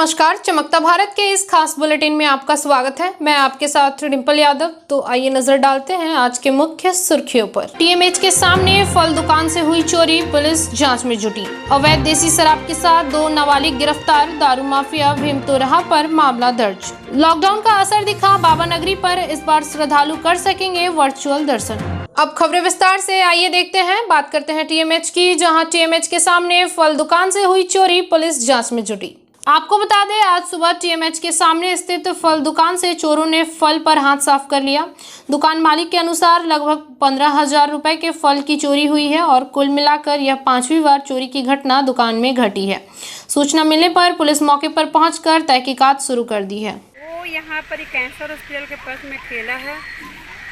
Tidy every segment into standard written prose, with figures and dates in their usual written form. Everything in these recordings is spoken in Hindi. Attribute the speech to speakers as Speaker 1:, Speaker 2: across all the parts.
Speaker 1: नमस्कार, चमकता भारत के इस खास बुलेटिन में आपका स्वागत है। मैं आपके साथ डिंपल यादव। तो आइए नजर डालते हैं आज के मुख्य सुर्खियों पर। टीएमएच के सामने फल दुकान से हुई चोरी, पुलिस जांच में जुटी। अवैध देसी शराब के साथ 2 नाबालिग गिरफ्तार, दारू माफिया भीमतोरहा पर मामला दर्ज। लॉकडाउन का असर दिखा बाबा नगरी पर, इस बार श्रद्धालु कर सकेंगे वर्चुअल दर्शन। अब खबरें विस्तार से आइए देखते हैं। बात करते हैं टीएमएच की, जहां टीएमएच के सामने फल दुकान से हुई चोरी, पुलिस जांच में जुटी। आपको बता दें, आज सुबह टीएमएच के सामने स्थित फल दुकान से चोरों ने फल पर हाथ साफ कर लिया। दुकान मालिक के अनुसार लगभग 15,000 रुपए के फल की चोरी हुई है और कुल मिलाकर यह 5वीं बार चोरी की घटना दुकान में घटी है। सूचना मिलने पर पुलिस मौके पर पहुंचकर तहकीकात शुरू कर दी है।
Speaker 2: वो यहाँ पर कैंसर हॉस्पिटल के पास में ठेला है,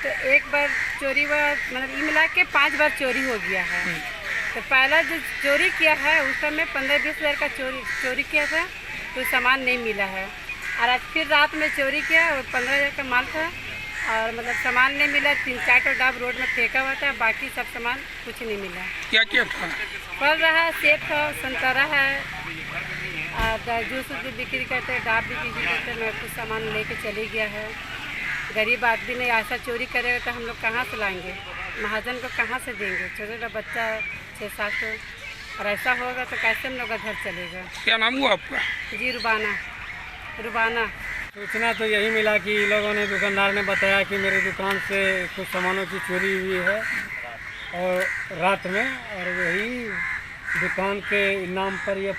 Speaker 2: तो एक बार चोरी हुआ, मतलब ये मिला के 5 बार चोरी हो गया है। तो पहला जो चोरी किया है उस समय 15-20 हज़ार का चोरी किया था, तो सामान नहीं मिला है। और आज फिर रात में चोरी किया और 15,000 का माल था, और मतलब सामान नहीं मिला। 3-4 डाब रोड में फेंका हुआ था, बाकी सब सामान कुछ नहीं मिला।
Speaker 3: क्या क्या था?
Speaker 2: फल रहा, सेब था, संतरा है, और जूस भी बिक्री करते हैं, डाब भी बिक्री करते हैं। मैं कुछ सामान लेके चली गया है। गरीब आदमी ने ऐसा चोरी करेगा तो हम लोग कहाँ से लाएंगे, महाजन को कहाँ से देंगे? छोटा बच्चा 6-7 और ऐसा होगा तो कैसे हम लोग का घर चलेगा।
Speaker 3: क्या नाम हुआ आपका?
Speaker 2: जी, रुबाना।
Speaker 4: सूचना तो यही मिला कि लोगों ने, दुकानदार ने बताया कि मेरी दुकान से कुछ सामानों की चोरी हुई है और रात में, और वही दुकान के नाम पर ये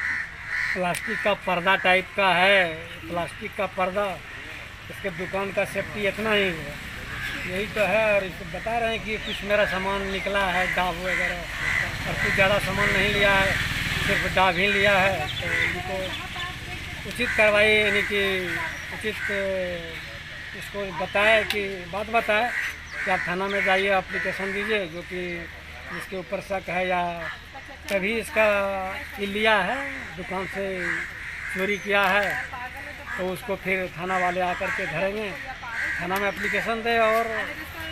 Speaker 4: प्लास्टिक का पर्दा टाइप का है, प्लास्टिक का पर्दा। इसके दुकान का सेफ्टी इतना ही है, यही तो है। और इसको बता रहे हैं कि कुछ मेरा सामान निकला है, डाब वगैरह, और कुछ ज़्यादा सामान नहीं लिया है, सिर्फ डाब ही लिया है। तो इनको उचित कार्रवाई, यानी कि उचित इसको बताए कि बात बताए कि आप थाना में जाइए, एप्लीकेशन दीजिए, जो कि जिसके ऊपर शक है या कभी इसका लिया है, दुकान से चोरी किया है, तो उसको फिर थाना वाले आकर के धरेंगे, थाना में एप्लीकेशन दे और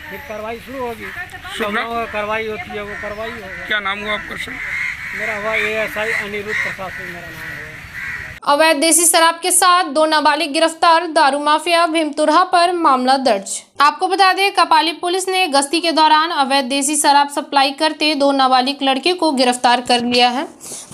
Speaker 4: फिर कार्रवाई शुरू होगी। जो कार्रवाई होती है वो कार्रवाई होगी।
Speaker 3: क्या नाम हुआ आपका सर?
Speaker 4: मेरा हुआ ASI अनिरुद्ध प्रसाद सिंह मेरा नाम है।
Speaker 1: अवैध देसी शराब के साथ 2 नाबालिग गिरफ्तार, दारू माफिया भीमतोरहा पर मामला दर्ज। आपको बता दें, कपाली पुलिस ने गश्ती के दौरान अवैध देसी शराब सप्लाई करते 2 नाबालिग लड़के को गिरफ्तार कर लिया है।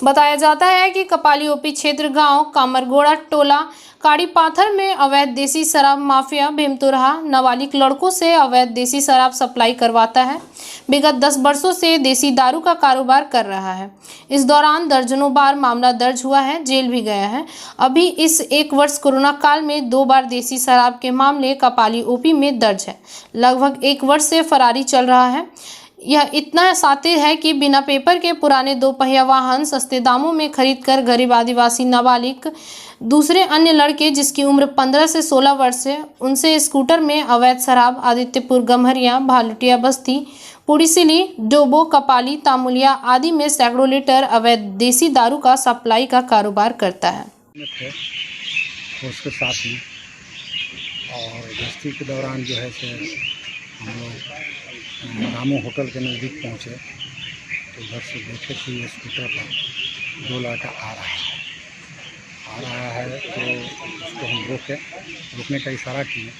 Speaker 1: बताया जाता है कि कपाली ओपी क्षेत्र गांव कामरगोड़ा टोला काड़ी पाथर में अवैध देसी शराब माफिया भीमतोरहा नाबालिग लड़कों से अवैध देसी शराब सप्लाई करवाता है। विगत 10 वर्षों से देसी दारू का कारोबार कर रहा है। इस दौरान दर्जनों बार मामला दर्ज हुआ है, जेल भी गया है। अभी इस 1 वर्ष कोरोना काल में 2 बार देसी शराब के मामले कपाली ओपी में दर्ज है। लगभग 1 वर्ष से फरारी चल रहा है। यह इतना सातिर है कि बिना पेपर के पुराने 2 पहिया वाहन सस्ते दामों में खरीदकर गरीब आदिवासी नाबालिग दूसरे अन्य लड़के जिसकी उम्र 15 से 16 वर्ष है, उनसे स्कूटर में अवैध शराब आदित्यपुर, गम्हरिया, भालुटिया बस्ती, पुड़ीसिली, डोबो, कपाली, तामुलिया आदि में सैकड़ों लीटर अवैध देसी दारू का सप्लाई का कारोबार करता है।
Speaker 5: उसके साथ में और गश्ती के दौरान जो है से हम लोग रामू होटल के नज़दीक पहुँचे, तो उधर से देखे कि ये स्कूटर पर 2 लड़का आ रहा है। तो उसको हम रोकने का इशारा किए,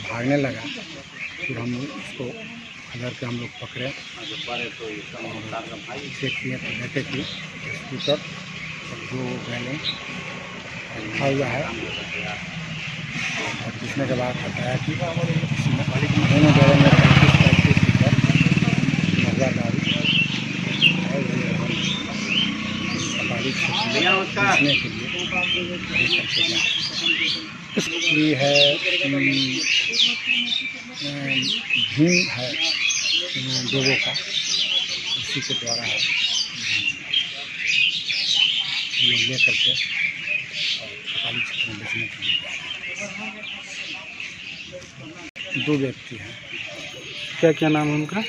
Speaker 5: भागने लगा। फिर हम उसको अगर के हम लोग पकड़े और चेक किए तो देखे कि स्कूटर 2 बैलें रखा हुआ है, और पूछने के बाद बताया कि दोनों बैलों में 35 लीटर महंगा दारू बेचने के लिए ये है। भीम है डोबो का, उसी के द्वारा लोग ले करके और कपाली क्षेत्र में बेचने के लिए 2 व्यक्ति हैं।
Speaker 4: क्या क्या नाम है उनका?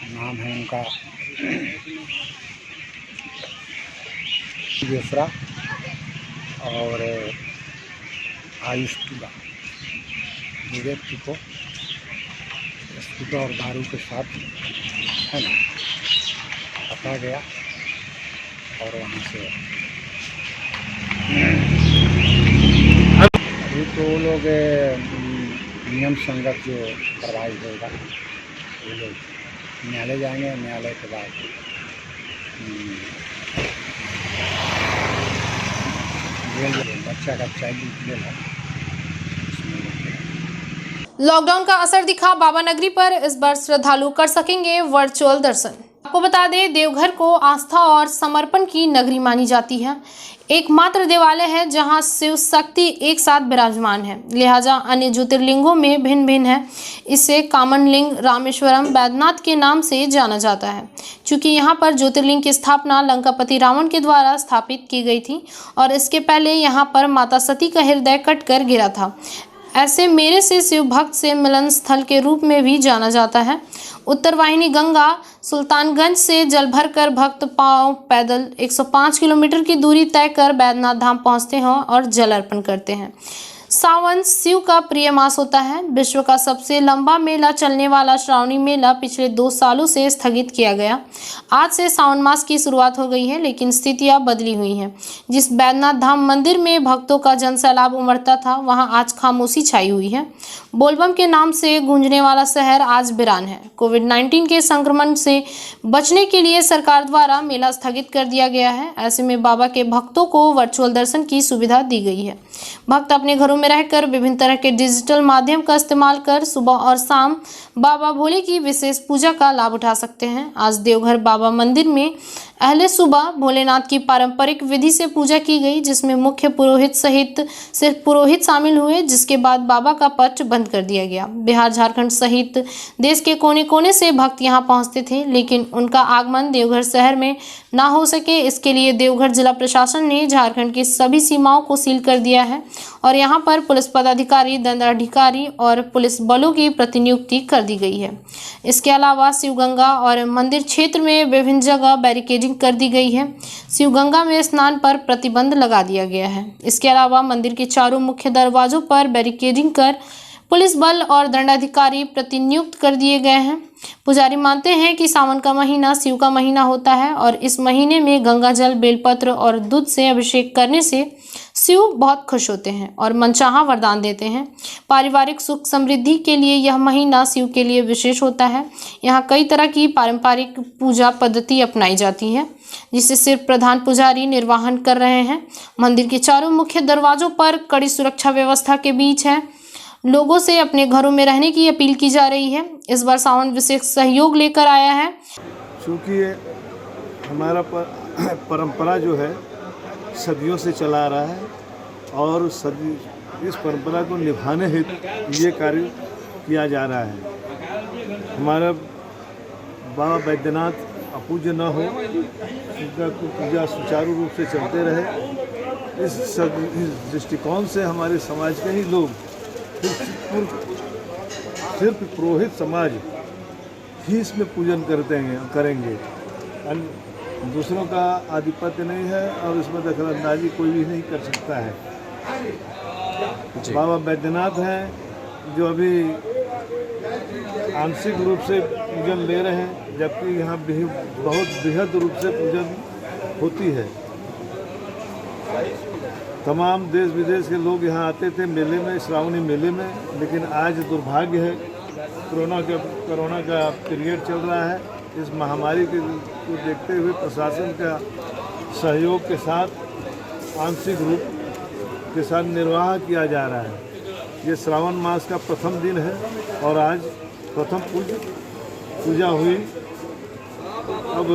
Speaker 5: नाम है उनका बेसरा और आयुष टूला। 2 व्यक्ति को स्कूटर और दारू के साथ है ना पकड़ा गया और वहाँ से लोग नियम संगत जो कार्रवाई होगा वो लोग न्यायालय जाएंगे। न्यायालय के बाद बच्चा का चाइल्ड जेल है।
Speaker 1: लॉकडाउन का असर दिखा बाबा नगरी पर, इस बार श्रद्धालु कर सकेंगे वर्चुअल दर्शन। आपको बता दें, देवघर को आस्था और समर्पण की नगरी मानी जाती है। एकमात्र देवालय है जहां शिव शक्ति एक साथ विराजमान है, लिहाजा अन्य ज्योतिर्लिंगों में भिन्न भिन्न है। इसे कामन लिंग, रामेश्वरम, बैद्यनाथ के नाम से जाना जाता है। चूँकि यहाँ पर ज्योतिर्लिंग की स्थापना लंकापति रावण के द्वारा स्थापित की गई थी और इसके पहले यहाँ पर माता सती का हृदय कटकर गिरा था। ऐसे मेरे से शिव भक्त से मिलन स्थल के रूप में भी जाना जाता है। उत्तरवाहिनी गंगा सुल्तानगंज से जल भरकर भक्त पांव पैदल 105 किलोमीटर की दूरी तय कर बैद्यनाथ धाम पहुंचते हैं और जल अर्पण करते हैं। सावन शिव का प्रिय मास होता है। विश्व का सबसे लंबा मेला चलने वाला श्रावणी मेला पिछले 2 सालों से स्थगित किया गया। आज से सावन मास की शुरुआत हो गई है, लेकिन स्थितियां बदली हुई हैं। जिस बैद्यनाथ धाम मंदिर में भक्तों का जनसैलाब उमड़ता था, वहां आज खामोशी छाई हुई है। बोलबम के नाम से गूंजने वाला शहर आज वीरान है। कोविड-19 के संक्रमण से बचने के लिए सरकार द्वारा मेला स्थगित कर दिया गया है। ऐसे में बाबा के भक्तों को वर्चुअल दर्शन की सुविधा दी गई है। भक्त अपने घरों में रहकर विभिन्न तरह के डिजिटल माध्यम का इस्तेमाल कर सुबह और शाम बाबा भोले की विशेष पूजा का लाभ उठा सकते हैं। आज देवघर बाबा मंदिर में पहले सुबह भोलेनाथ की पारंपरिक विधि से पूजा की गई, जिसमें मुख्य पुरोहित सहित सिर्फ पुरोहित शामिल हुए, जिसके बाद बाबा का पट बंद कर दिया गया। बिहार, झारखंड सहित देश के कोने कोने से भक्त यहां पहुंचते थे, लेकिन उनका आगमन देवघर शहर में ना हो सके, इसके लिए देवघर जिला प्रशासन ने झारखंड की सभी सीमाओं को सील कर दिया है और यहां पर पुलिस पदाधिकारी, दंडाधिकारी और पुलिस बलों की प्रतिनियुक्ति कर दी गई है। इसके अलावा शिवगंगा और मंदिर क्षेत्र में विभिन्न जगह बैरिकेडिंग कर दी गई है। शिवगंगा में स्नान पर प्रतिबंध लगा दिया गया है। इसके अलावा मंदिर के चारों मुख्य दरवाजों पर बैरिकेडिंग कर पुलिस बल और दंडाधिकारी प्रतिनियुक्त कर दिए गए हैं। पुजारी मानते हैं कि सावन का महीना शिव का महीना होता है और इस महीने में गंगा जल, बेलपत्र और दूध से अभिषेक करने से शिव बहुत खुश होते हैं और मनचाहा वरदान देते हैं। पारिवारिक सुख समृद्धि के लिए यह महीना शिव के लिए विशेष होता है। यहाँ कई तरह की पारंपरिक पूजा पद्धति अपनाई जाती है, जिसे सिर्फ प्रधान पुजारी निर्वहन कर रहे हैं। मंदिर के चारों मुख्य दरवाजों पर कड़ी सुरक्षा व्यवस्था के बीच है। लोगों से अपने घरों में रहने की अपील की जा रही है। इस बार सावन विशेष सहयोग लेकर आया है।
Speaker 6: चूँकि हमारा परंपरा जो है सदियों से चला आ रहा है और इस परंपरा को निभाने हेतु ये कार्य किया जा रहा है। हमारा बाबा बैद्यनाथ अपूज्य न हो, उनका पूजा सुचारू रूप से चलते रहे, इस दृष्टिकोण से हमारे समाज के ही लोग सिर्फ पुरोहित समाज ही इसमें पूजन करेंगे। दूसरों का आधिपत्य नहीं है और इसमें दखलंदाजी कोई भी नहीं कर सकता है। बाबा बैद्यनाथ हैं जो अभी आंशिक रूप से पूजन ले रहे हैं, जबकि यहाँ बहुत बृहद रूप से पूजन होती है। तमाम देश विदेश के लोग यहाँ आते थे मेले में, श्रावणी मेले में, लेकिन आज दुर्भाग्य है कोरोना का पीरियड चल रहा है। इस महामारी को देखते हुए प्रशासन का सहयोग के साथ आंशिक रूप के साथ निर्वाह किया जा रहा है। ये श्रावण मास का प्रथम दिन है और आज प्रथम पूजा हुई। अब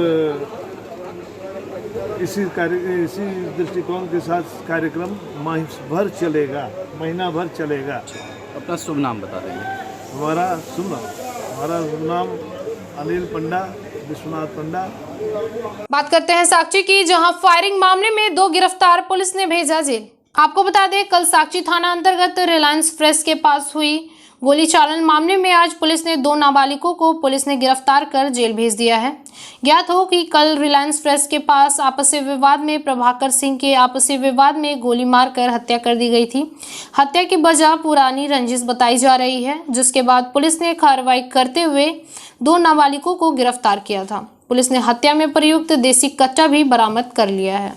Speaker 6: इसी दृष्टिकोण के साथ कार्यक्रम महीना भर चलेगा।
Speaker 7: अपना शुभ नाम बता देंगे।
Speaker 6: हमारा शुभ नाम अनिल पंडा, विश्वनाथ पंडा।
Speaker 1: बात करते हैं साक्षी की, जहां फायरिंग मामले में 2 गिरफ्तार पुलिस ने भेजा जेल। आपको बता दें, कल साक्षी थाना अंतर्गत रिलायंस फ्रेश के पास हुई गोली चालन मामले में आज पुलिस ने 2 नाबालिगों को पुलिस ने गिरफ्तार कर जेल भेज दिया है। ज्ञात हो कि कल रिलायंस फ्रेश के पास आपसी विवाद में प्रभाकर सिंह के आपसी विवाद में गोली मारकर हत्या कर दी गई थी। हत्या की वजह पुरानी रंजिश बताई जा रही है, जिसके बाद पुलिस ने कार्रवाई करते हुए 2 नाबालिगों को गिरफ्तार किया था। पुलिस ने हत्या में प्रयुक्त देसी कट्टा भी बरामद कर लिया है।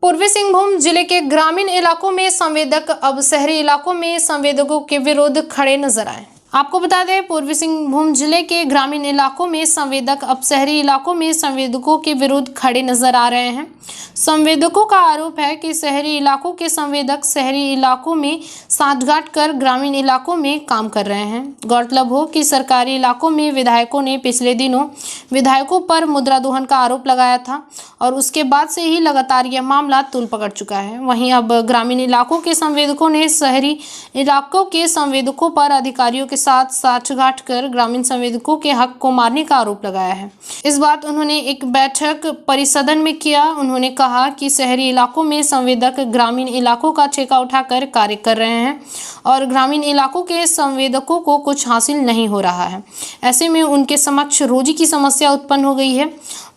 Speaker 1: पूर्वी सिंहभूम जिले के ग्रामीण इलाकों में संवेदक अब शहरी इलाकों में संवेदकों के विरुद्ध खड़े नजर आए। आपको बता दें, पूर्वी सिंहभूम जिले के ग्रामीण इलाकों में संवेदक अब शहरी इलाकों में संवेदकों के विरुद्ध खड़े नजर आ रहे हैं। संवेदकों का आरोप है कि शहरी इलाकों के संवेदक शहरी इलाकों में सांठगांठ कर ग्रामीण इलाकों में काम कर रहे हैं। गौरतलब हो कि सरकारी इलाकों में विधायकों ने पिछले दिनों विधायकों पर मुद्रा दोहन का आरोप लगाया था और उसके बाद से ही लगातार यह मामला तूल पकड़ चुका है। वहीं अब ग्रामीण इलाकों के संवेदकों ने शहरी इलाकों के संवेदकों पर अधिकारियों के साथ सांठगांठ कर ग्रामीण संवेदकों के हक को मारने का आरोप लगाया है। इस बात उन्होंने एक बैठक परिसदन में किया। उन्होंने कहा कि शहरी इलाकों में संवेदक ग्रामीण इलाकों का ठेका उठाकर कार्य कर रहे हैं और ग्रामीण इलाकों के संवेदकों को कुछ हासिल नहीं हो रहा है। ऐसे में उनके समक्ष रोजी की समस्या उत्पन्न हो गई है।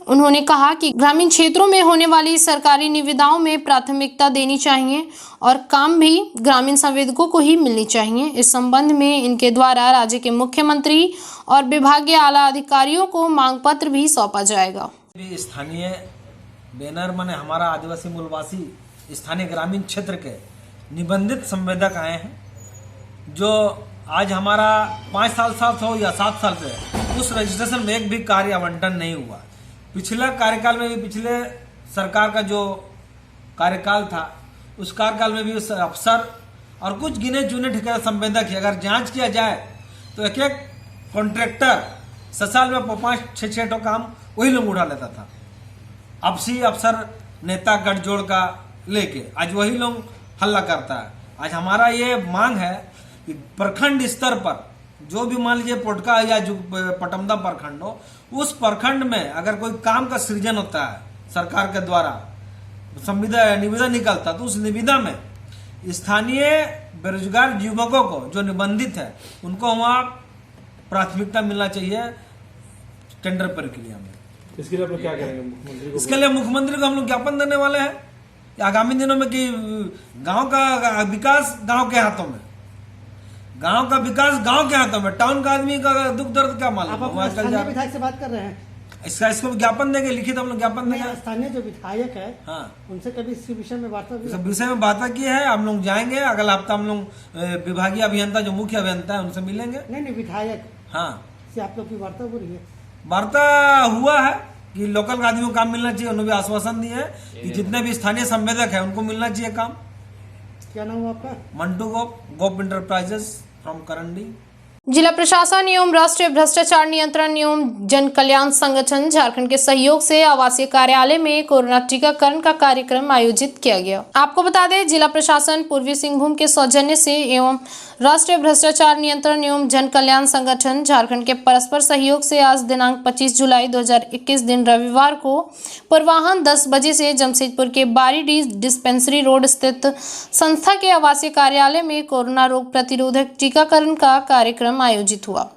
Speaker 1: उन्होंने कहा कि ग्रामीण क्षेत्रों में होने वाली सरकारी निविदाओं में प्राथमिकता देनी चाहिए और काम भी ग्रामीण संवेदकों को ही मिलनी चाहिए। इस संबंध में इनके द्वारा राज्य के मुख्यमंत्री और विभागीय आला अधिकारियों को मांग पत्र भी सौंपा जाएगा।
Speaker 8: स्थानीय बैनर माने हमारा आदिवासी मूलवासी स्थानीय ग्रामीण क्षेत्र के निबंधित संवेदक आए हैं, जो आज हमारा 5 साल हो या 7 साल से उस रजिस्ट्रेशन में एक भी कार्य आवंटन नहीं हुआ। पिछले कार्यकाल में भी, पिछले सरकार का जो कार्यकाल था उस कार्यकाल में भी उस अफसर और कुछ गिने चुने ठेकेदार संवेदक है, अगर जांच किया जाए तो एक एक कॉन्ट्रैक्टर 6 साल में 5-6 काम वही लोग उठा लेता था। आपसी अफसर नेता गठजोड़ का लेके आज वही लोग हल्ला करता है। आज हमारा ये मांग है कि प्रखंड स्तर पर जो भी मान लीजिए पोटका या जो पटमदा प्रखंड हो, उस प्रखंड में अगर कोई काम का सृजन होता है सरकार के द्वारा निविदा निकलता, तो उस निविदा में स्थानीय बेरोजगार युवकों को जो निबंधित है उनको वहाँ प्राथमिकता मिलना चाहिए टेंडर प्रक्रिया में।
Speaker 6: इसके लिए आप लोग क्या करेंगे मुख्यमंत्री को?
Speaker 8: इसके लिए मुख्यमंत्री को हम लोग ज्ञापन देने वाले हैं आगामी दिनों में कि गांव का विकास गांव के हाथों में, गांव का विकास गांव के हाथों में, टाउन का आदमी का दुख दर्द क्या मालूम।
Speaker 9: आप स्थानीय विधायक से बात कर रहे हैं?
Speaker 8: इसको ज्ञापन देंगे, लिखित हम लोग ज्ञापन देंगे।
Speaker 9: स्थानीय जो विधायक है,
Speaker 8: हाँ,
Speaker 9: उनसे कभी इस विषय में वार्ता
Speaker 8: इस विषय में बात की है। हम लोग जाएंगे अगला हफ्ता, हम लोग विभागीय अभियंता जो मुख्य अभियंता है उनसे मिलेंगे।
Speaker 9: नहीं विधायक
Speaker 8: हाँ
Speaker 9: से आप लोग की वार्ता हो रही है?
Speaker 8: वार्ता हुआ है कि लोकल आदमियों को काम मिलना चाहिए। उन्होंने भी आश्वासन दिए है कि जितने भी स्थानीय संवेदक है उनको मिलना चाहिए काम।
Speaker 9: क्या नाम हुआ आपका?
Speaker 8: मंटू गोप इंटरप्राइजेस फ्रॉम करंडी।
Speaker 1: जिला प्रशासन एवं राष्ट्रीय भ्रष्टाचार नियंत्रण एवं जन कल्याण संगठन झारखंड के सहयोग से आवासीय कार्यालय में कोरोना टीकाकरण का कार्यक्रम आयोजित किया गया। आपको बता दें, जिला प्रशासन पूर्वी सिंहभूम के सौजन्य से एवं राष्ट्रीय भ्रष्टाचार नियंत्रण एवं जन कल्याण संगठन झारखंड के परस्पर सहयोग से आज दिनांक 25 जुलाई 2021 दिन रविवार को पूर्वाह्न 10 बजे से जमशेदपुर के बारीडीह डिस्पेंसरी रोड स्थित संस्था के आवासीय कार्यालय में कोरोना रोग प्रतिरोधक टीकाकरण का कार्यक्रम आयोजित हुआ।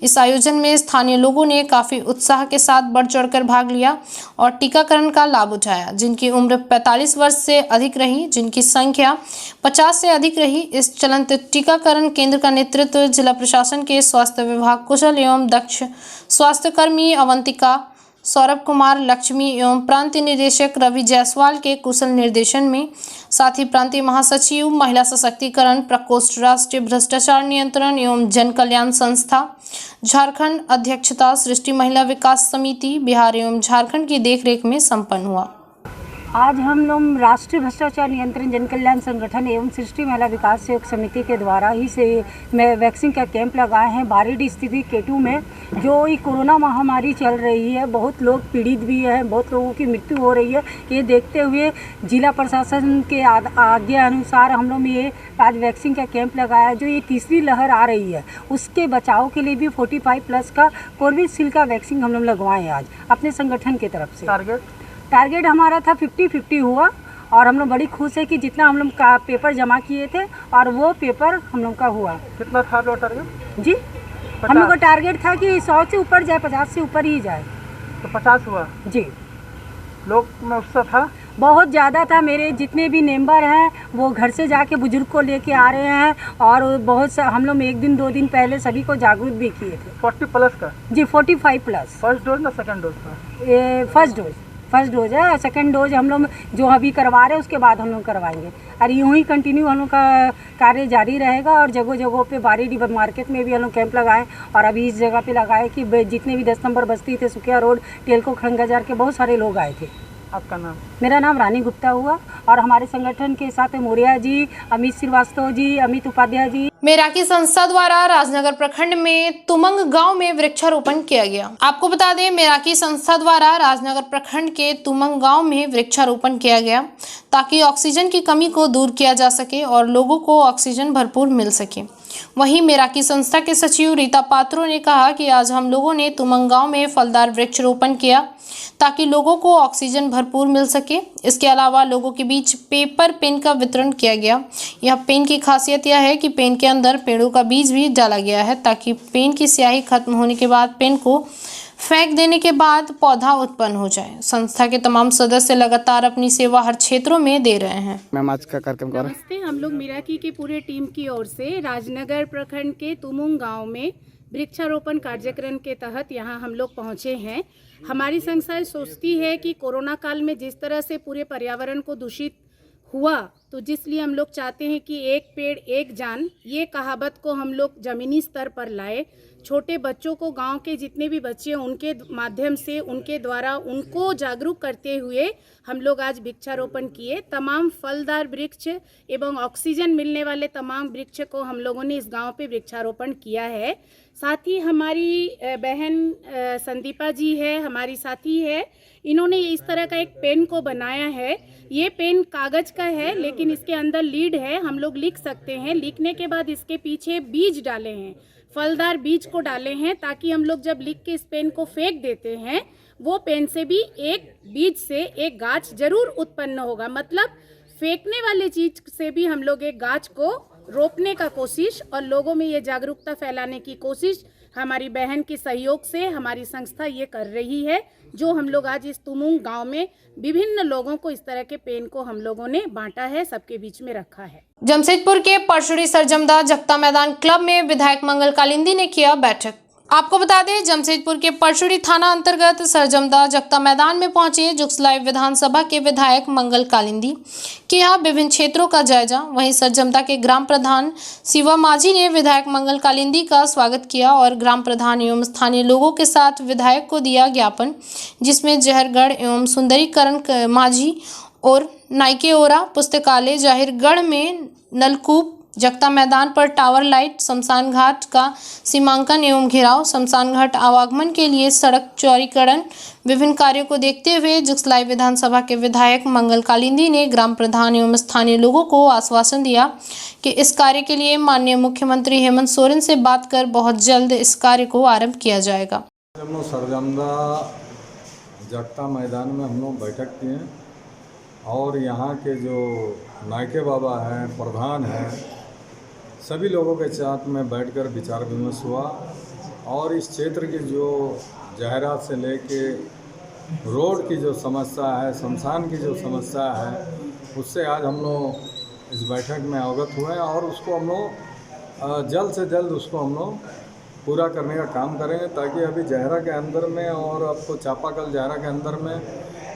Speaker 1: इस आयोजन में स्थानीय लोगों ने काफी उत्साह के साथ बढ़ चढ़कर भाग लिया और टीकाकरण का लाभ उठाया। जिनकी उम्र 45 वर्ष से अधिक रही, जिनकी संख्या 50 से अधिक रही। इस चलंत टीकाकरण केंद्र का नेतृत्व जिला प्रशासन के स्वास्थ्य विभाग कुशल एवं दक्ष स्वास्थ्यकर्मी अवंतिका, सौरभ कुमार, लक्ष्मी एवं प्रांतीय निदेशक रवि जायसवाल के कुशल निर्देशन में, साथ ही प्रांतीय महासचिव महिला सशक्तिकरण प्रकोष्ठ राष्ट्रीय भ्रष्टाचार नियंत्रण एवं जन कल्याण संस्था झारखंड अध्यक्षता सृष्टि महिला विकास समिति बिहार एवं झारखंड की देखरेख में संपन्न हुआ।
Speaker 10: आज हम लोग राष्ट्रीय भ्रष्टाचार नियंत्रण जन कल्याण संगठन एवं सृष्टि महिला विकास सहयोग समिति के द्वारा ही से वैक्सीन का कैंप लगाए हैं बारीडीह स्थित केटू में। जो ये कोरोना महामारी चल रही है, बहुत लोग पीड़ित भी हैं, बहुत लोगों की मृत्यु हो रही है। ये देखते हुए जिला प्रशासन के आज्ञा अनुसार हम लोग ये आज वैक्सीन का कैंप लगाया। जो ये तीसरी लहर आ रही है उसके बचाव के लिए भी 45+ का कोविशील्ड का वैक्सीन हम लोग लगवाएँ आज अपने संगठन की तरफ से। टारगेट हमारा था 50-50 हुआ और हम लोग बड़ी खुश है कि जितना हम लोग का पेपर जमा किए थे और वो पेपर हम लोग का हुआ।
Speaker 6: कितना था आपका टारगेट?
Speaker 10: जी, हम लोग का टारगेट था कि 100 से ऊपर जाए, 50 से ऊपर ही जाए।
Speaker 6: तो 50 हुआ?
Speaker 10: जी।
Speaker 6: लोग में उत्साह था?
Speaker 10: बहुत ज़्यादा था। मेरे जितने भी मेंबर हैं वो घर से जाके बुजुर्ग को लेके आ रहे हैं और बहुत सा हम लोग 1 दिन 2 दिन पहले सभी को जागरूक भी किए थे।
Speaker 6: 40+ का?
Speaker 10: जी, 45+।
Speaker 6: फर्स्ट डोज ना सेकंड डोज था?
Speaker 10: First dose. फर्स्ट डोज है और सेकंड डोज हम लोग जो अभी करवा रहे हैं उसके बाद हम लोग करवाएंगे। और यूँ ही कंटिन्यू हम लोग का कार्य जारी रहेगा और जगह जगहों पे बारीडी मार्केट में भी हम लोग कैंप लगाए और अभी इस जगह पे लगाए कि जितने भी 10 नंबर बस्ती थे, सुखिया रोड, टेलको, खड़ंगाजार के बहुत सारे लोग आए थे।
Speaker 9: आपका नाम?
Speaker 10: मेरा नाम रानी गुप्ता हुआ और हमारे संगठन के साथ मोरिया जी, अमित श्रीवास्तव जी, अमित उपाध्याय जी।
Speaker 1: मेराकी संस्था द्वारा राजनगर प्रखंड में तुमंग गांव में वृक्षारोपण किया गया। आपको बता दें, मेराकी संस्था द्वारा राजनगर प्रखंड के तुमंग गांव में वृक्षारोपण किया गया ताकि ऑक्सीजन की कमी को दूर किया जा सके और लोगों को ऑक्सीजन भरपूर मिल सके। वहीं मेराकी संस्था के सचिव रीता पात्रो ने कहा कि आज हम लोगों ने तुमंग गांव में फलदार वृक्षारोपण किया ताकि लोगों को ऑक्सीजन भरपूर मिल सके। इसके अलावा लोगों के बीच पेपर पेन का वितरण किया गया। यह पेन की खासियत यह है कि पेन के अंदर पेड़ों का बीज भी डाला गया है ताकि पेन की स्याही खत्म होने के बाद पेन को फेंक देने के बाद पौधा उत्पन्न हो जाए। संस्था के तमाम सदस्य लगातार अपनी सेवा हर क्षेत्रों में दे रहे हैं।
Speaker 7: मैम आज का कार्यक्रम कर
Speaker 2: नमस्ते, हम लोग मेराकी के पूरे टीम की ओर से राजनगर प्रखंड के तुमुंग गांव में वृक्षारोपण कार्यक्रम के तहत यहाँ हम लोग पहुँचे हैं। हमारी संस्था सोचती है कि कोरोना काल में जिस तरह से पूरे पर्यावरण को दूषित हुआ, तो जिसलिए हम लोग चाहते हैं कि एक पेड़ एक जान, ये कहावत को हम लोग ज़मीनी स्तर पर लाए। छोटे बच्चों को, गांव के जितने भी बच्चे हैं उनके माध्यम से, उनके द्वारा उनको जागरूक करते हुए हम लोग आज वृक्षारोपण किए। तमाम फलदार वृक्ष एवं ऑक्सीजन मिलने वाले तमाम वृक्ष को हम लोगों ने इस गांव पे वृक्षारोपण किया है। साथ ही हमारी बहन संदीपा जी है, हमारी साथी है, इन्होंने इस तरह का एक पेन को बनाया है। ये पेन कागज़ का है लेकिन इसके अंदर लीड है, हम लोग लिख सकते हैं। लिखने के बाद इसके पीछे बीज डाले हैं, फलदार बीज को डाले हैं ताकि हम लोग जब लिख के इस पेन को फेंक देते हैं, वो पेन से भी एक बीज से एक गाछ जरूर उत्पन्न होगा। मतलब फेंकने वाले चीज से भी हम लोग एक गाछ को रोपने का कोशिश और लोगों में ये जागरूकता फैलाने की कोशिश हमारी बहन के सहयोग से हमारी संस्था ये कर रही है। जो हम लोग आज इस तुमुंग गांव में विभिन्न लोगों को इस तरह के पेन को हम लोगों ने बांटा है, सबके बीच में रखा है।
Speaker 1: जमशेदपुर के परशुड़ी सरजमदा जगता मैदान क्लब में विधायक मंगल कालिंदी ने किया बैठक। आपको बता दें, जमशेदपुर के परशुड़ी थाना अंतर्गत सरजमदा जगता मैदान में पहुंचे जुगसलाई विधानसभा के विधायक मंगल कालिंदी के यहाँ विभिन्न क्षेत्रों का जायजा। वहीं सरजमदा के ग्राम प्रधान शिवा माझी ने विधायक मंगल कालिंदी का स्वागत किया और ग्राम प्रधान एवं स्थानीय लोगों के साथ विधायक को दिया ज्ञापन, जिसमें जहरगढ़ एवं सुंदरीकरण माझी और नाइकेओरा पुस्तकालय, जाहिरगढ़ में नलकूप, जगता मैदान पर टावर लाइट, शमशान घाट का सीमांकन एवं घेराव, शमशान घाट आवागमन के लिए सड़क चौड़ीकरण, विभिन्न कार्यों को देखते हुए जुगसलाई विधानसभा के विधायक मंगल कालिंदी ने ग्राम प्रधान एवं स्थानीय लोगों को आश्वासन दिया कि इस कार्य के लिए माननीय मुख्यमंत्री हेमंत सोरेन से बात कर बहुत जल्द इस कार्य को आरंभ किया जाएगा।
Speaker 11: हम लोग सरजमदा जगता मैदान में हम लोग बैठक किए और यहाँ के जो नायके बाबा हैं, प्रधान हैं, सभी लोगों के साथ में बैठकर विचार विमर्श हुआ और इस क्षेत्र की जो जाहिरात से लेके रोड की जो समस्या है, शमशान की जो समस्या है, उससे आज हम लोग इस बैठक में अवगत हुए और उसको हम लोग जल्द से जल्द उसको हम लोग पूरा करने का काम करेंगे ताकि अभी जहरा के अंदर में और आपको चापाकल जहरा के अंदर में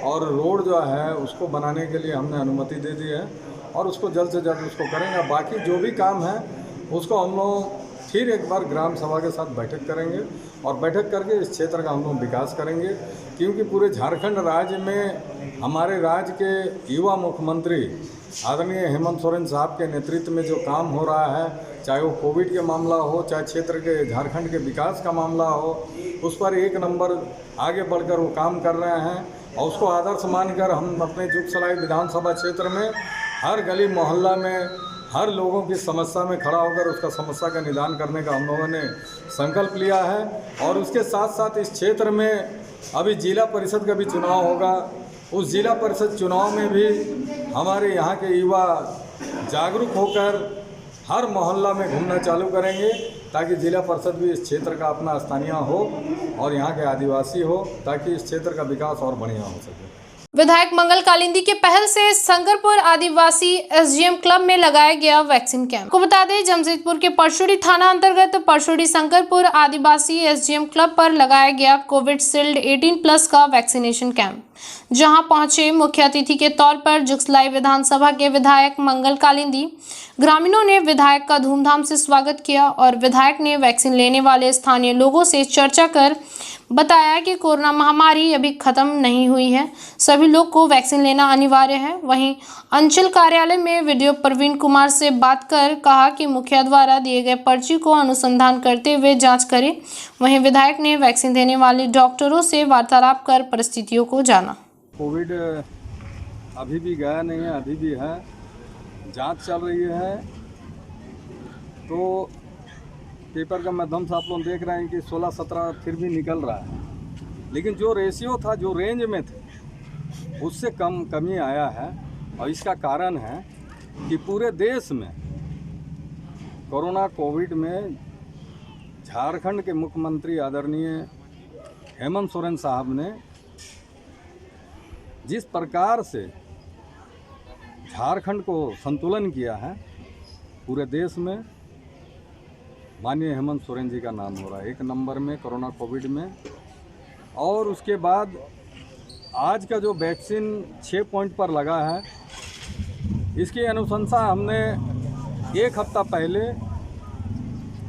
Speaker 11: और रोड जो है उसको बनाने के लिए हमने अनुमति दे दी है और उसको जल्द से जल्द उसको करेंगे। बाकी जो भी काम है उसको हम लोग फिर एक बार ग्राम सभा के साथ बैठक करेंगे और बैठक करके इस क्षेत्र का हम लोग विकास करेंगे, क्योंकि पूरे झारखंड राज्य में हमारे राज्य के युवा मुख्यमंत्री आदरणीय हेमंत सोरेन साहब के नेतृत्व में जो काम हो रहा है, चाहे वो कोविड के मामला हो, चाहे क्षेत्र के झारखंड के विकास का मामला हो, उस पर एक नंबर आगे बढ़कर वो काम कर रहे हैं और उसको आदर्श मानकर हम अपने जुगसलाई विधानसभा क्षेत्र में हर गली मोहल्ला में हर लोगों की समस्या में खड़ा होकर उसका समस्या का निदान करने का हम लोगों ने संकल्प लिया है। और उसके साथ साथ इस क्षेत्र में अभी जिला परिषद का भी चुनाव होगा, उस जिला परिषद चुनाव में भी हमारे यहाँ के युवा जागरूक होकर हर मोहल्ला में घूमना चालू करेंगे ताकि जिला परिषद भी इस क्षेत्र का अपना स्थानीय हो और यहाँ के आदिवासी हो, ताकि इस क्षेत्र का विकास और बढ़िया हो सके।
Speaker 1: विधायक मंगल कालिंदी के पहल से शंकरपुर आदिवासी एसजीएम क्लब में लगाया गया वैक्सीन कैंप। को बता दें, जमशेदपुर के परशुड़ी थाना अंतर्गत परशुड़ी शंकरपुर आदिवासी एसजीएम क्लब पर लगाया गया कोविड शील्ड 18+ का वैक्सीनेशन कैंप। जहां पहुंचे मुख्य अतिथि के तौर पर जुगसलाई विधानसभा के विधायक मंगल कालिंदी। ग्रामीणों ने विधायक का धूमधाम से स्वागत किया और विधायक ने वैक्सीन लेने वाले स्थानीय लोगों से चर्चा कर बताया कि कोरोना महामारी अभी खत्म नहीं हुई है, सभी लोग को वैक्सीन लेना अनिवार्य है। वहीं अंचल कार्यालय में वीडियो प्रवीण कुमार से बात कर कहा कि मुखिया द्वारा दिए गए पर्ची को अनुसंधान करते हुए जांच करें। वहीं विधायक ने वैक्सीन देने वाले डॉक्टरों से वार्तालाप कर परिस्थितियों को जाना।
Speaker 11: कोविड अभी भी गया नहीं है, अभी भी है, जांच चल रही है। तो पेपर के माध्यम से आप लोग देख रहे हैं कि 16-17 फिर भी निकल रहा है, लेकिन जो रेशियो था, जो रेंज में थे, उससे कमी आया है। और इसका कारण है कि पूरे देश में कोरोना कोविड में झारखंड के मुख्यमंत्री आदरणीय हेमंत सोरेन साहब ने जिस प्रकार से झारखंड को संतुलन किया है, पूरे देश में माननीय हेमंत सोरेन जी का नाम हो रहा है 1 नंबर में कोरोना कोविड में। और उसके बाद आज का जो वैक्सीन 6 पॉइंट पर लगा है, इसकी अनुशंसा हमने 1 हफ्ता पहले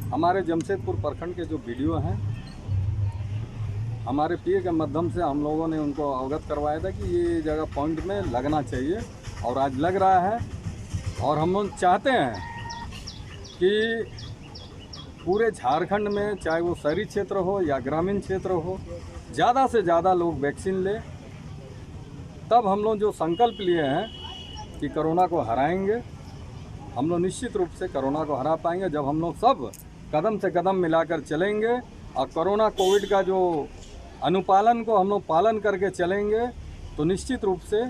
Speaker 11: हमारे जमशेदपुर प्रखंड के जो वीडियो हैं, हमारे पीए के माध्यम से हम लोगों ने उनको अवगत करवाया था कि ये जगह पॉइंट में लगना चाहिए, और आज लग रहा है। और हम लोग चाहते हैं कि पूरे झारखंड में, चाहे वो शहरी क्षेत्र हो या ग्रामीण क्षेत्र हो, ज़्यादा से ज़्यादा लोग वैक्सीन लें। तब हम लोग जो संकल्प लिए हैं कि कोरोना को हराएंगे, हम लोग निश्चित रूप से कोरोना को हरा पाएंगे जब हम लोग सब कदम से कदम मिलाकर चलेंगे। और कोरोना कोविड का जो अनुपालन को हम लोग पालन करके चलेंगे, तो निश्चित रूप से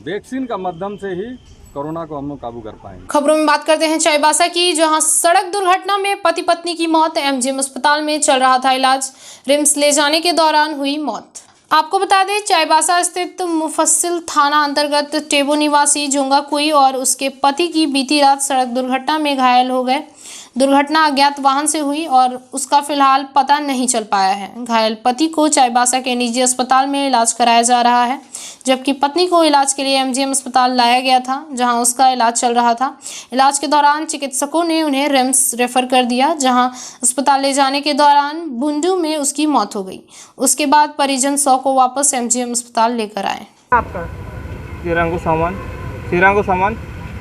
Speaker 11: वैक्सीन का माध्यम से ही कोरोना को हम लोग काबू कर पाएंगे।
Speaker 1: खबरों में बात करते हैं चाईबासा की, जहां सड़क दुर्घटना में पति पत्नी की मौत। एमजीएम अस्पताल में चल रहा था इलाज, रिम्स ले जाने के दौरान हुई मौत। आपको बता दें, चाईबासा स्थित मुफस्सिल थाना अंतर्गत टेबो निवासी जोंगा कुई और उसके पति की बीती रात सड़क दुर्घटना में घायल हो गए। दुर्घटना अज्ञात वाहन से हुई और उसका फिलहाल पता नहीं चल पाया है। घायल पति को चाईबासा के निजी अस्पताल में इलाज कराया जा रहा है, जबकि पत्नी को इलाज के लिए एमजीएम अस्पताल लाया गया था, जहां उसका इलाज चल रहा था। इलाज के दौरान चिकित्सकों ने उन्हें रिम्स रेफर कर दिया, जहां अस्पताल ले जाने के दौरान बुंडू में उसकी मौत हो गई। उसके बाद परिजन 100 को वापस एमजीएम अस्पताल लेकर आए।
Speaker 4: आपका तिरंगो सामान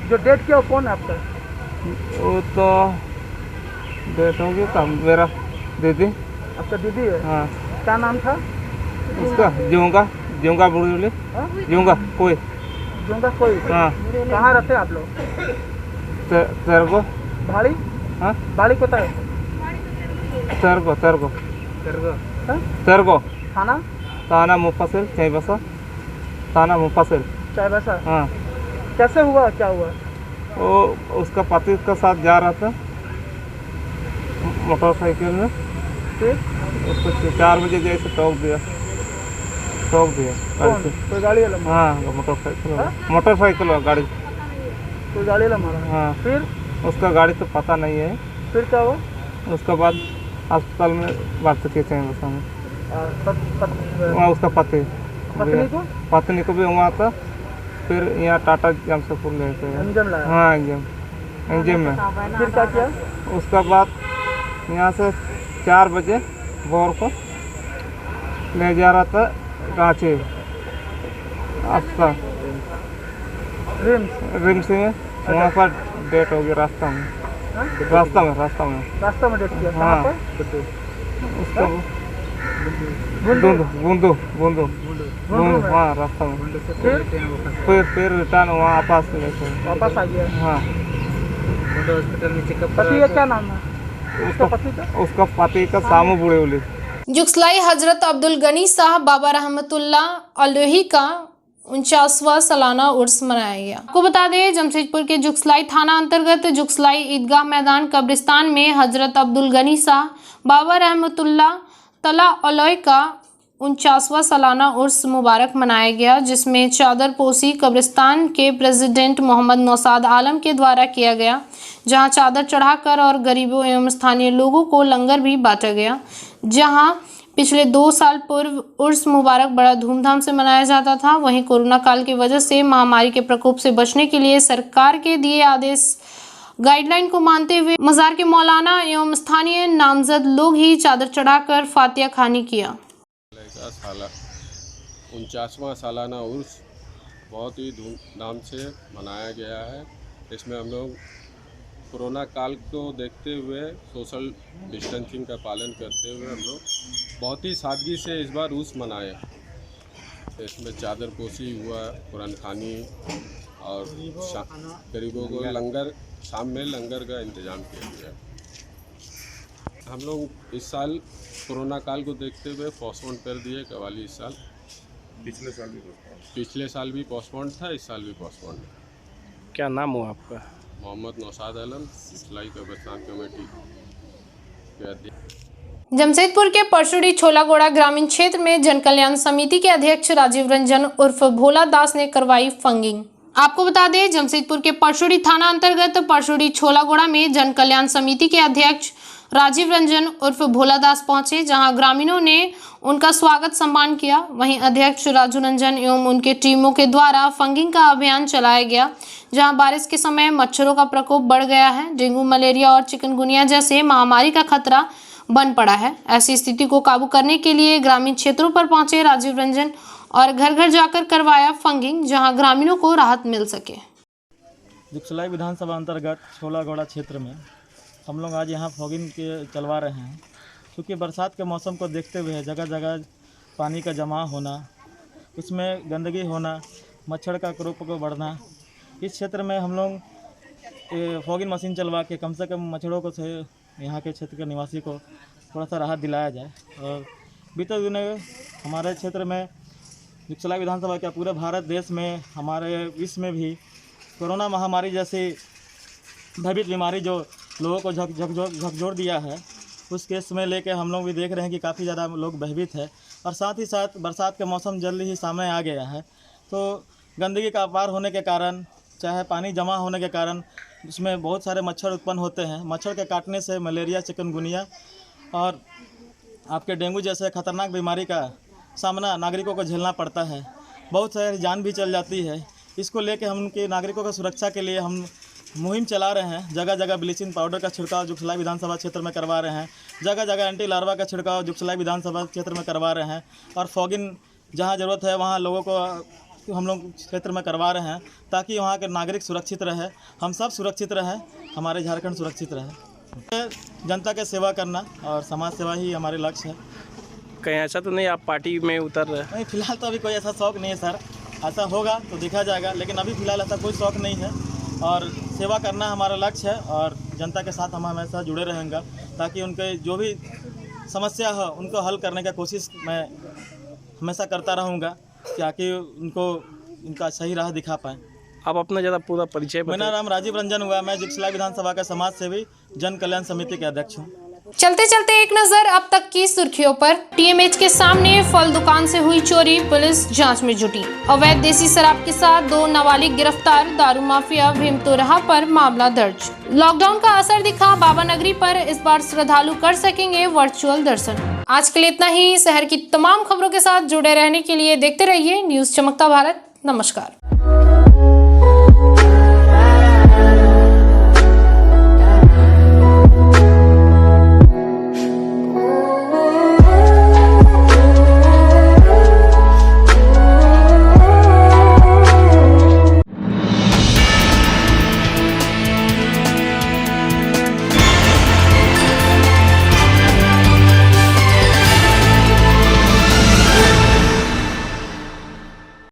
Speaker 4: जो डेट किया कौन है आपका? वो तो डेट हो गया था मेरा दीदी। आपका दीदी है? हाँ। क्या नाम था उसका? जोंगा बुढ़ी, जोंगा कोई। हाँ। कहाँ रहते हैं आप लोग? तेरगो भाड़ी। हाँ, भाड़ी कोता है? तेरगो थाना मुफस्सिल चाईबासा। हाँ। कैसे हुआ, क्या हुआ? वो उसका पति के साथ जा रहा था मोटरसाइकिल में, फिर उसको 4 बजे जैसे टोक दिया कोई गाड़ी वाला? हाँ, मोटरसाइकिल गाड़ी, कोई गाड़ी वाला मारा? हाँ। फिर उसका गाड़ी तो पता नहीं है। फिर क्या हुआ? उसके बाद अस्पताल में भर्ती किए चाईबासा में। वहाँ उसका पत्नी को भी वहाँ था। फिर यहाँ टाटा जमशेदपुर ले गए। हाँ, एमजीएम में। फिर क्या किया? उसका बाद यहाँ से 4 बजे भोर को ले जा रहा था रांची अस्पताल, रिम्स में। वहाँ पर डेट हो गई रास्ता में डेट किया। हाँ, उसका बूंदू हाँ, रास्ता में। फिर रिटर्न वहाँ वापस आ गया। हाँ। हॉस्पिटल में चेकअप। पति का क्या नाम है उसका पति का सामू बुढ़ेउली।
Speaker 1: जुगसलाई हजरत अब्दुल गनी साहब बाबा रहमतुल्लाह अलैहि का 49वां सालाना उर्स मनाया गया। आपको बता दें, जमशेदपुर के जुगसलाई थाना अंतर्गत जुगसलाई ईदगाह मैदान कब्रिस्तान में हजरत अब्दुल गनी साहब बाबा रहमतुल्लाह तला अलैहि का 49वां सालाना उर्स मुबारक मनाया गया, जिसमें चादर पोसी कब्रिस्तान के प्रेसिडेंट मोहम्मद नौसाद आलम के द्वारा किया गया, जहां चादर चढ़ाकर और गरीबों एवं स्थानीय लोगों को लंगर भी बांटा गया, जहां पिछले 2 साल पूर्व उर्स मुबारक बड़ा धूमधाम से मनाया जाता था। वहीं कोरोना काल की वजह से महामारी के प्रकोप से बचने के लिए सरकार के दिए आदेश गाइडलाइन को मानते हुए मजार के मौलाना एवं स्थानीय नामजद लोग ही चादर चढ़ाकर फातिया खानी किया।
Speaker 12: 49वां सालाना उर्स बहुत ही धूमधाम से मनाया गया है। इसमें हम लोग कोरोना काल को देखते हुए सोशल डिस्टेंसिंग का पालन करते हुए हम लोग बहुत ही सादगी से इस बार उर्स मनाए। इसमें चादर पोशी हुआ, कुरान खानी और गरीबों को लंगर, शाम में लंगर का इंतज़ाम किया गया। हम लोग इस साल कोरोना काल को देखते हुए पोस्टपोन कर दिए कव्वाली इस साल। पिछले साल भी पोस्टपोन था, इस साल भी पोस्टपोन है।
Speaker 7: क्या नाम हुआ आपका?
Speaker 12: मोहम्मद नौशाद आलम, सिलाई कब्रिस्तान कमेटी के अध्यक्ष।
Speaker 1: जमशेदपुर के परशुड़ी छोलागोड़ा ग्रामीण क्षेत्र में जन कल्याण समिति के अध्यक्ष राजीव रंजन उर्फ भोला दास ने करवाई फंगिंग। आपको बता दें, जमशेदपुर के परशुड़ी थाना अंतर्गत परशुड़ी छोलागोड़ा में जन कल्याण समिति के अध्यक्ष राजीव रंजन उर्फ भोला दास पहुंचे, जहां ग्रामीणों ने उनका स्वागत सम्मान किया। वहीं अध्यक्ष राजू रंजन एवं उनके टीमों के द्वारा फंगिंग का अभियान चलाया गया, जहां बारिश के समय मच्छरों का प्रकोप बढ़ गया है। डेंगू, मलेरिया और चिकनगुनिया जैसे महामारी का खतरा बन पड़ा है। ऐसी स्थिति को काबू करने के लिए ग्रामीण क्षेत्रों पर पहुंचे राजीव रंजन और घर घर जाकर करवाया फंगिंग, जहां ग्रामीणों को राहत मिल सके।
Speaker 4: जुगसलाई विधानसभा अंतर्गत छोलागोड़ा क्षेत्र में हम लोग आज यहाँ फॉगिंग के चलवा रहे हैं, क्योंकि बरसात के मौसम को देखते हुए जगह जगह पानी का जमा होना, उसमें गंदगी होना, मच्छर का प्रकोप बढ़ना, इस क्षेत्र में हम लोग फॉगिंग मशीन चलवा के कम से कम मच्छरों को से यहाँ के क्षेत्र के निवासी को थोड़ा सा राहत दिलाया जाए। और बीते दिनों हमारे क्षेत्र में जुगसलाई विधानसभा क्या पूरे भारत देश में, हमारे विश्व में भी कोरोना महामारी जैसी भयभीत बीमारी जो लोगों को झकझोर दिया है, उस केस में लेके हम लोग भी देख रहे हैं कि काफ़ी ज़्यादा लोग भयभीत है। और साथ ही साथ बरसात के मौसम जल्द ही सामने आ गया है, तो गंदगी का अपार होने के कारण, चाहे पानी जमा होने के कारण, उसमें बहुत सारे मच्छर उत्पन्न होते हैं। मच्छर के काटने से मलेरिया, चिकनगुनिया और आपके डेंगू जैसे खतरनाक बीमारी का सामना नागरिकों को झेलना पड़ता है। बहुत सारी जान भी चल जाती है। इसको लेके हम उनके नागरिकों की सुरक्षा के लिए हम मुहिम चला रहे हैं। जगह जगह ब्लीचिंग पाउडर का छिड़काव जुगसलाई विधानसभा क्षेत्र में करवा रहे हैं। जगह जगह एंटी लार्वा का छिड़काव जुगसलाई विधानसभा क्षेत्र में करवा रहे हैं। और फॉगिंग जहां ज़रूरत है वहां लोगों को हम लोग क्षेत्र में करवा रहे हैं, ताकि वहां के नागरिक सुरक्षित रहे, हम सब सुरक्षित रहें, हमारे झारखंड सुरक्षित रहे। जनता की सेवा करना और समाज सेवा ही हमारे लक्ष्य है।
Speaker 7: कहीं ऐसा तो नहीं आप पार्टी में उतर रहे?
Speaker 4: नहीं, फिलहाल तो अभी कोई ऐसा शौक़ नहीं है सर। ऐसा होगा तो देखा जाएगा, लेकिन अभी फ़िलहाल ऐसा कोई शौक़ नहीं है। और सेवा करना हमारा लक्ष्य है और जनता के साथ हम हमेशा जुड़े रहेंगे, ताकि उनके जो भी समस्या हो उनको हल करने की कोशिश मैं हमेशा करता रहूँगा, ताकि उनको उनका सही राह दिखा पाएँ।
Speaker 7: आप अपना ज़्यादा पूरा परिचय बताइए।
Speaker 4: मेरा नाम राजीव रंजन हुआ, मैं जुगसलाई विधानसभा का समाज सेवी जन कल्याण समिति के अध्यक्ष हूँ।
Speaker 1: चलते चलते एक नजर अब तक की सुर्खियों पर। टीएमएच के सामने फल दुकान से हुई चोरी, पुलिस जांच में जुटी। अवैध देसी शराब के साथ 2 नाबालिग गिरफ्तार, दारू माफिया भीमतुरहा पर मामला दर्ज। लॉकडाउन का असर दिखा बाबा नगरी पर, इस बार श्रद्धालु कर सकेंगे वर्चुअल दर्शन। आज के लिए इतना ही। शहर की तमाम खबरों के साथ जुड़े रहने के लिए देखते रहिए न्यूज़ चमकता भारत। नमस्कार।